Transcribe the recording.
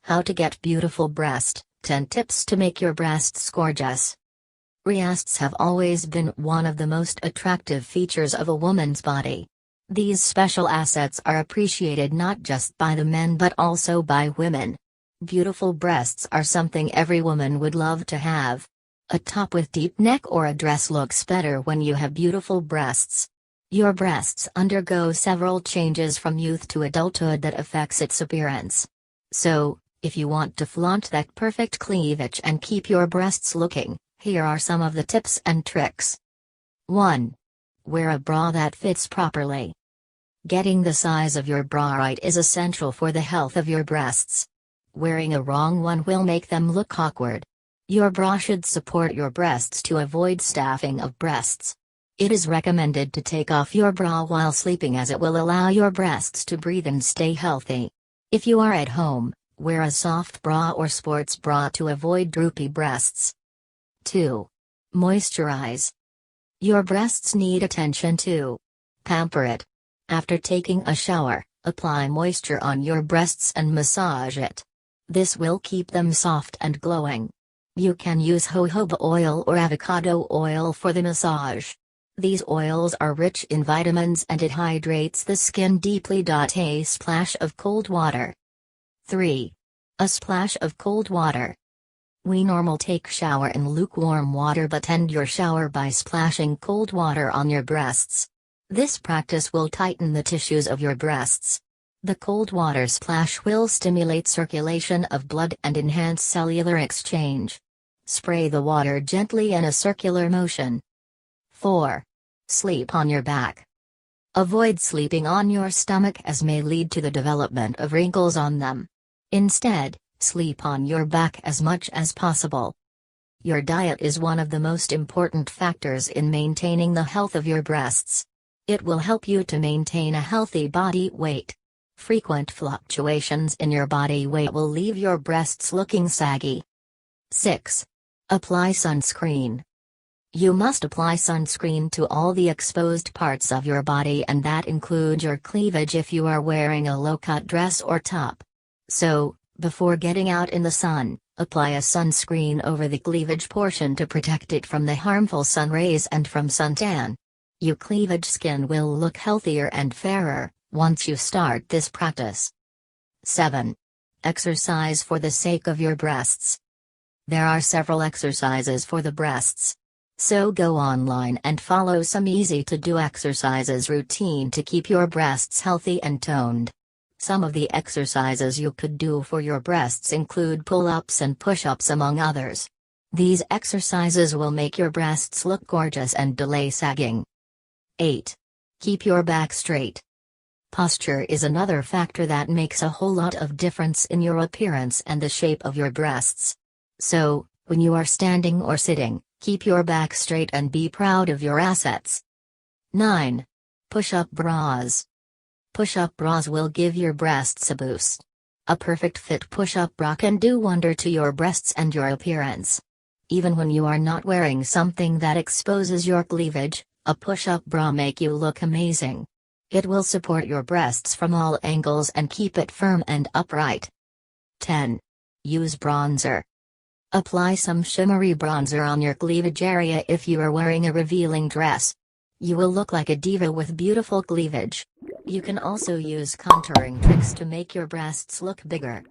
How to get beautiful breast, 10 tips to make your breasts gorgeous. Breasts have always been one of the most attractive features of a woman's body. These special assets are appreciated not just by the men but also by women. Beautiful breasts are something every woman would love to have. A top with deep neck or a dress looks better when you have beautiful breasts. Your breasts undergo several changes from youth to adulthood that affects its appearance. So, if you want to flaunt that perfect cleavage and keep your breasts looking, here are some of the tips and tricks. 1. Wear a bra that fits properly. Getting the size of your bra right is essential for the health of your breasts. Wearing a wrong one will make them look awkward. Your bra should support your breasts to avoid staffing of breasts. It is recommended to take off your bra while sleeping as it will allow your breasts to breathe and stay healthy. If you are at home, wear a soft bra or sports bra to avoid droopy breasts. 2. Moisturize. Your breasts need attention too. Pamper it. After taking a shower, apply moisture on your breasts and massage it. This will keep them soft and glowing. You can use jojoba oil or avocado oil for the massage. These oils are rich in vitamins and it hydrates the skin deeply. A splash of cold water. 3. A splash of cold water. We normally take shower in lukewarm water but end your shower by splashing cold water on your breasts. This practice will tighten the tissues of your breasts. The cold water splash will stimulate circulation of blood and enhance cellular exchange. Spray the water gently in a circular motion. 4. Sleep on your back. Avoid sleeping on your stomach as may lead to the development of wrinkles on them. Instead, sleep on your back as much as possible. Your diet is one of the most important factors in maintaining the health of your breasts. It will help you to maintain a healthy body weight. Frequent fluctuations in your body weight will leave your breasts looking saggy. 6. Apply sunscreen. You must apply sunscreen to all the exposed parts of your body and that includes your cleavage if you are wearing a low-cut dress or top. So, before getting out in the sun, apply a sunscreen over the cleavage portion to protect it from the harmful sun rays and from suntan. Your cleavage skin will look healthier and fairer once you start this practice. 7. Exercise for the sake of your breasts. There are several exercises for the breasts. So go online and follow some easy-to-do exercises routine to keep your breasts healthy and toned. Some of the exercises you could do for your breasts include pull-ups and push-ups among others. These exercises will make your breasts look gorgeous and delay sagging. 8. Keep your back straight. Posture is another factor that makes a whole lot of difference in your appearance and the shape of your breasts. So, when you are standing or sitting, keep your back straight and be proud of your assets. 9. Push-up bras. Push-up bras will give your breasts a boost. A perfect fit push-up bra can do wonder to your breasts and your appearance. Even when you are not wearing something that exposes your cleavage, a push-up bra make you look amazing. It will support your breasts from all angles and keep it firm and upright. 10. Use bronzer. Apply some shimmery bronzer on your cleavage area if you are wearing a revealing dress. You will look like a diva with beautiful cleavage. You can also use contouring tricks to make your breasts look bigger.